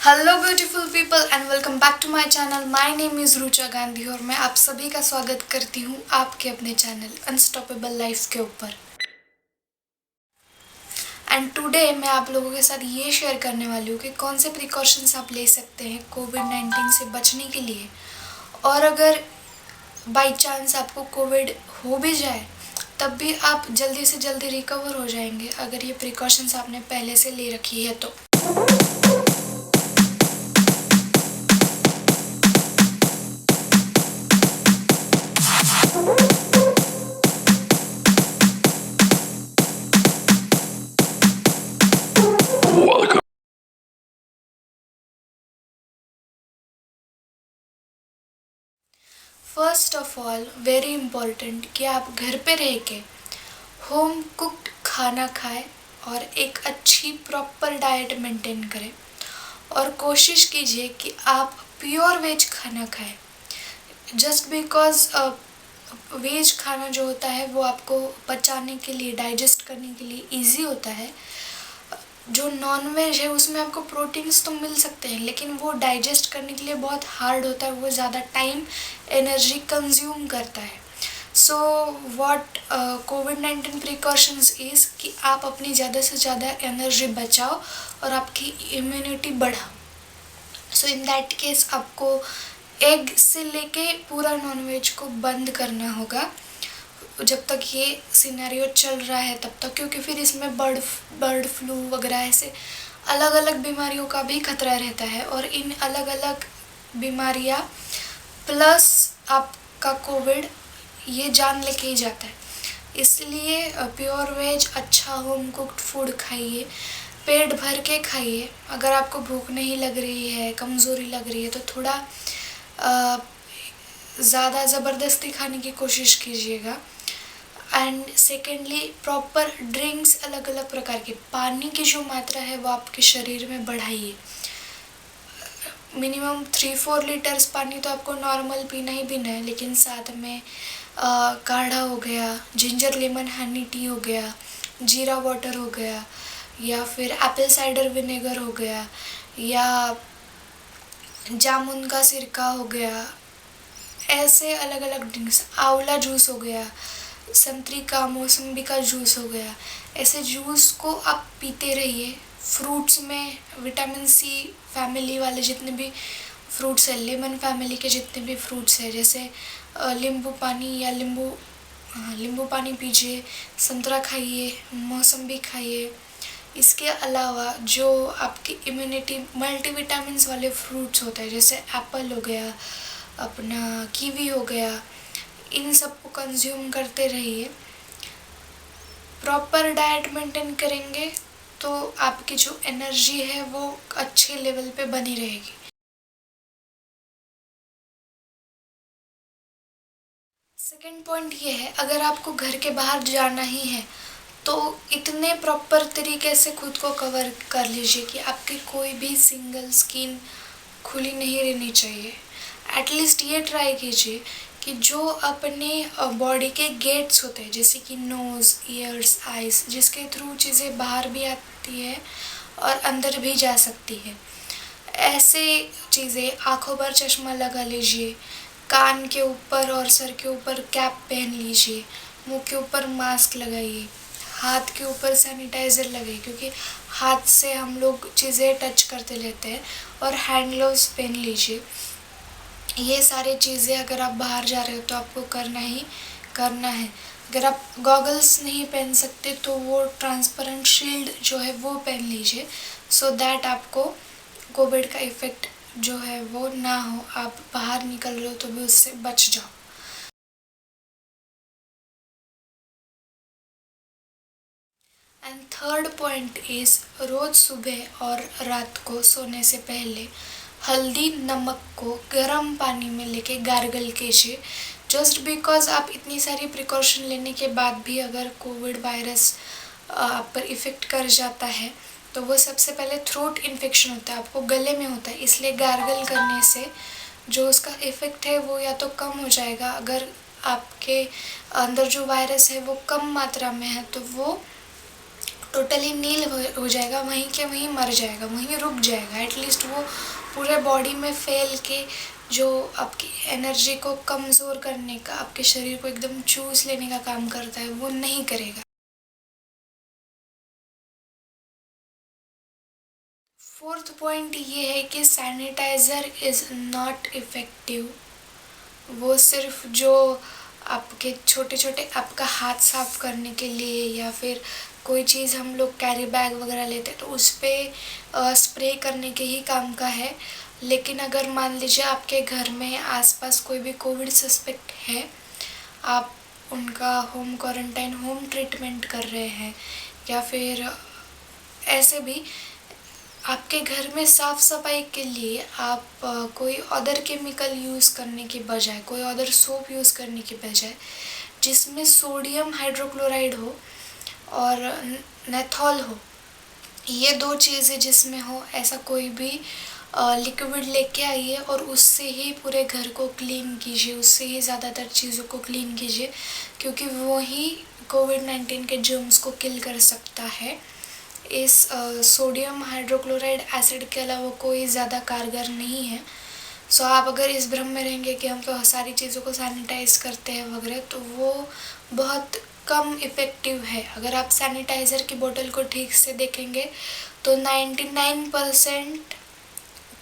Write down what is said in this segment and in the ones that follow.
Hello beautiful people and welcome back to my channel. My name is Rucha Gandhi और मैं आप सभी का स्वागत करती हूँ आपके अपने चैनल अनस्टॉपेबल लाइफ के ऊपर। एंड टुडे मैं आप लोगों के साथ ये शेयर करने वाली हूँ कि कौन से प्रिकॉशंस आप ले सकते हैं कोविड-19 से बचने के लिए। और अगर बाई चांस आपको कोविड हो भी जाए तब भी आप जल्दी से जल्दी रिकवर हो जाएंगे अगर ये प्रिकॉशंस आपने पहले से ले रखी है तो। First of all very important कि आप घर पे रह के होम कुक्ड खाना खाएं और एक अच्छी प्रॉपर डाइट मेंटेन करें और कोशिश कीजिए कि आप प्योर वेज खाना खाएं। जस्ट बिकॉज वेज खाना जो होता है वो आपको पचाने के लिए डाइजेस्ट करने के लिए इजी होता है। जो नॉन वेज है उसमें आपको प्रोटीन्स तो मिल सकते हैं लेकिन वो डाइजेस्ट करने के लिए बहुत हार्ड होता है, वो ज़्यादा टाइम एनर्जी कंज्यूम करता है। So what covid precautions is कि आप अपनी ज़्यादा से ज़्यादा एनर्जी बचाओ और आपकी इम्यूनिटी बढ़ाओ। सो इन दैट केस आपको एग से लेके पूरा नॉनवेज को बंद करना होगा जब तक ये सिनेरियो चल रहा है तब तक, क्योंकि फिर इसमें बर्ड फ्लू वगैरह ऐसे अलग अलग बीमारियों का भी खतरा रहता है और इन अलग अलग बीमारियां प्लस आपका कोविड ये जान लेके ही जाता है। इसलिए प्योर वेज अच्छा होम कुक्ड फूड खाइए, पेट भर के खाइए। अगर आपको भूख नहीं लग रही है, कमज़ोरी लग रही है तो थोड़ा ज़्यादा ज़बरदस्ती खाने की कोशिश कीजिएगा। एंड सेकेंडली प्रॉपर ड्रिंक्स, अलग अलग प्रकार के पानी की जो मात्रा है वो आपके शरीर में बढ़ाइए। मिनिमम 3-4 लीटर्स पानी तो आपको नॉर्मल पीना ही पीना है, लेकिन साथ में काढ़ा हो गया, जिंजर लेमन हनी टी हो गया, जीरा वाटर हो गया, या फिर एप्पल साइडर विनेगर हो गया, या जामुन का सिरका हो गया, ऐसे अलग अलग ड्रिंक्स, आंवला जूस हो गया, संतरी का मौसम्बी का जूस हो गया, ऐसे जूस को आप पीते रहिए। फ्रूट्स में विटामिन सी फैमिली वाले जितने भी फ्रूट्स हैं, लेमन फैमिली के जितने भी फ्रूट्स हैं, जैसे नींबू पानी या नींबू पानी पीजिए, संतरा खाइए, मौसम्बी खाइए। इसके अलावा जो आपकी इम्यूनिटी मल्टीविटामिन्स वाले फ्रूट्स होते हैं जैसे एप्पल हो गया, अपना कीवी हो गया, इन सब को कंज्यूम करते रहिए। प्रॉपर डाइट मेंटेन करेंगे तो आपकी जो एनर्जी है वो अच्छे लेवल पे बनी रहेगी। सेकंड पॉइंट ये है, अगर आपको घर के बाहर जाना ही है तो इतने प्रॉपर तरीके से खुद को कवर कर लीजिए कि आपकी कोई भी सिंगल स्किन खुली नहीं रहनी चाहिए। एटलीस्ट ये ट्राई कीजिए कि जो अपने बॉडी के गेट्स होते हैं जैसे कि नोज़, ईयर्स, आइज़, जिसके थ्रू चीज़ें बाहर भी आती है और अंदर भी जा सकती है, ऐसे चीज़ें, आँखों पर चश्मा लगा लीजिए, कान के ऊपर और सर के ऊपर कैप पहन लीजिए, मुंह के ऊपर मास्क लगाइए, हाथ के ऊपर सैनिटाइज़र लगाइए क्योंकि हाथ से हम लोग चीज़ें टच करते लेते हैं, और हैंड ग्लव्स पहन लीजिए। ये सारी चीज़ें अगर आप बाहर जा रहे हो तो आपको करना ही करना है। अगर आप गॉगल्स नहीं पहन सकते तो वो ट्रांसपेरेंट शील्ड जो है वो पहन लीजिए, सो दैट आपको कोविड का इफ़ेक्ट जो है वो ना हो, आप बाहर निकल रहे हो तो भी उससे बच जाओ। एंड थर्ड पॉइंट इज़ रोज़ सुबह और रात को सोने से पहले हल्दी नमक को गर्म पानी में लेके गार्गल कीजिए। जस्ट बिकॉज आप इतनी सारी प्रिकॉशन लेने के बाद भी अगर कोविड वायरस आप पर इफ़ेक्ट कर जाता है तो वो सबसे पहले थ्रोट इन्फेक्शन होता है, आपको गले में होता है, इसलिए गार्गल करने से जो उसका इफ़ेक्ट है वो या तो कम हो जाएगा, अगर आपके अंदर जो वायरस है वो कम मात्रा में है तो वो टोटली नील हो जाएगा, वहीं के वहीं मर जाएगा, वहीं रुक जाएगा। एटलीस्ट वो पूरे बॉडी में फैल के जो आपकी एनर्जी को कमज़ोर करने का, आपके शरीर को एकदम चूस लेने का काम करता है, वो नहीं करेगा। फोर्थ पॉइंट ये है कि सैनिटाइज़र इज़ नॉट इफ़ेक्टिव। वो सिर्फ जो आपके छोटे छोटे आपका हाथ साफ करने के लिए, या फिर कोई चीज़ हम लोग कैरी बैग वगैरह लेते हैं तो उस पर स्प्रे करने के ही काम का है। लेकिन अगर मान लीजिए आपके घर में आसपास कोई भी कोविड सस्पेक्ट है, आप उनका होम क्वारंटाइन, होम ट्रीटमेंट कर रहे हैं, या फिर ऐसे भी आपके घर में साफ़ सफाई के लिए आप कोई अदर केमिकल यूज़ करने के बजाय, कोई अदर सोप यूज़ करने के बजाय, जिसमें सोडियम हाइड्रोक्लोराइड हो और नेथॉल हो, ये दो चीज़ें जिसमें हो, ऐसा कोई भी लिक्विड लेके आइए और उससे ही पूरे घर को क्लीन कीजिए, उससे ही ज़्यादातर चीज़ों को क्लीन कीजिए, क्योंकि वो ही कोविड-19 के जर्म्स को किल कर सकता है। इस सोडियम हाइड्रोक्लोराइड एसिड के अलावा कोई ज़्यादा कारगर नहीं है। सो आप अगर इस भ्रम में रहेंगे कि हम तो सारी चीज़ों को सैनिटाइज़ करते हैं वगैरह, तो वो बहुत कम इफ़ेक्टिव है। अगर आप सैनिटाइज़र की बोतल को ठीक से देखेंगे तो 99%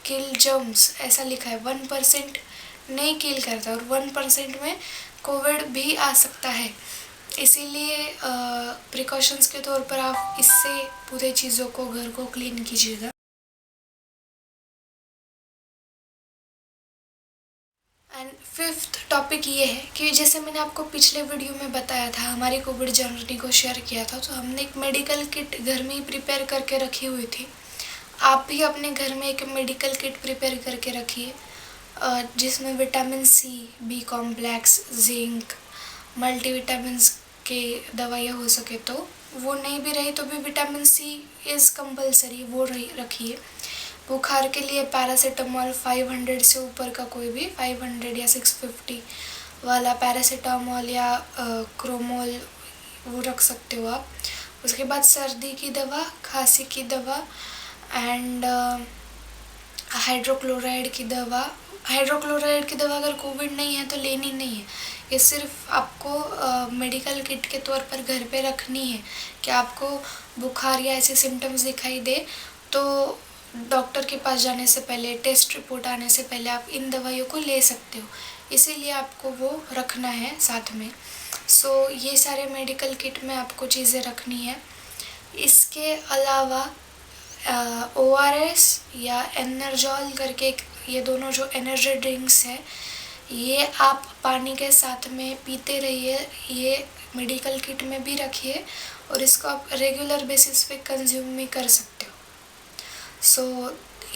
किल जर्म्स ऐसा लिखा है, 1% नहीं किल करता, और 1% में कोविड भी आ सकता है। इसीलिए प्रिकॉशंस के तौर पर आप इससे पूरे चीज़ों को, घर को क्लीन कीजिएगा। एंड फिफ्थ टॉपिक ये है कि जैसे मैंने आपको पिछले वीडियो में बताया था, हमारी कोविड जर्नी को शेयर किया था, तो हमने एक मेडिकल किट घर में ही प्रिपेयर करके रखी हुई थी। आप भी अपने घर में एक मेडिकल किट प्रिपेयर करके रखिए, जिसमें vitamin C, B complex, zinc, multivitamins के दवाइयाँ हो सके तो। वो नहीं भी रही तो भी विटामिन सी इज़ कंपलसरी, वो रखिए। बुखार के लिए पैरासीटामोल 500 से ऊपर का कोई भी, 500 या 650 वाला पैरासीटामोल या क्रोमोल, वो रख सकते हो आप। उसके बाद सर्दी की दवा, खांसी की दवा एंड हाइड्रोक्लोराइड की दवा। हाइड्रोक्लोराइड की दवा अगर कोविड नहीं है तो लेनी नहीं है, ये सिर्फ आपको मेडिकल किट के तौर पर घर पे रखनी है कि आपको बुखार या ऐसे सिम्टम्स दिखाई दे तो डॉक्टर के पास जाने से पहले, टेस्ट रिपोर्ट आने से पहले आप इन दवाइयों को ले सकते हो, इसीलिए आपको वो रखना है साथ में। सो ये सारे मेडिकल किट में आपको चीज़ें रखनी है। इसके अलावा ORS या एनर्जॉल करके, ये दोनों जो एनर्जी ड्रिंक्स है, ये आप पानी के साथ में पीते रहिए। ये मेडिकल किट में भी रखिए और इसको आप रेगुलर बेसिस पे कंज्यूम भी कर सकते हो। सो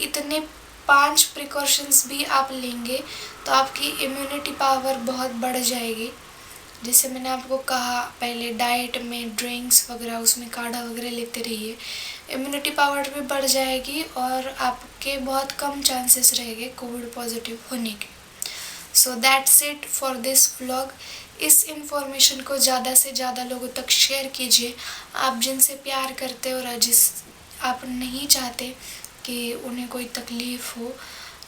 इतने 5 प्रिकॉशंस भी आप लेंगे तो आपकी इम्यूनिटी पावर बहुत बढ़ जाएगी। जैसे मैंने आपको कहा पहले, डाइट में ड्रिंक्स वगैरह, उसमें काढ़ा वगैरह लेते रहिए, इम्यूनिटी पावर भी बढ़ जाएगी और आपके बहुत कम चांसेस रहेंगे कोविड पॉजिटिव होने के। So that's it for this vlog. इस इन्फॉर्मेशन को ज़्यादा से ज़्यादा लोगों तक शेयर कीजिए। आप जिनसे प्यार करते हो और जिस आप नहीं चाहते कि उन्हें कोई तकलीफ़ हो,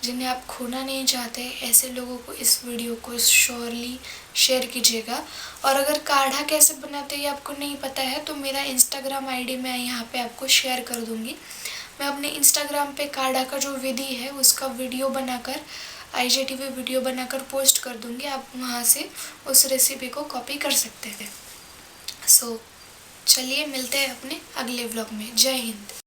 जिन्हें आप खोना नहीं चाहते, ऐसे लोगों को इस वीडियो को श्योरली शेयर कीजिएगा। और अगर काढ़ा कैसे बनाते हैं आपको नहीं पता है तो मेरा इंस्टाग्राम आईडी मैं यहाँ पे आपको शेयर कर दूँगी। मैं अपने इंस्टाग्राम पे काढ़ा का जो विधि है उसका वीडियो बनाकर, IGTV वीडियो बनाकर पोस्ट कर दूँगी, आप वहाँ से उस रेसिपी को कॉपी कर सकते थे। सो चलिए मिलते हैं अपने अगले व्लॉग में। जय हिंद।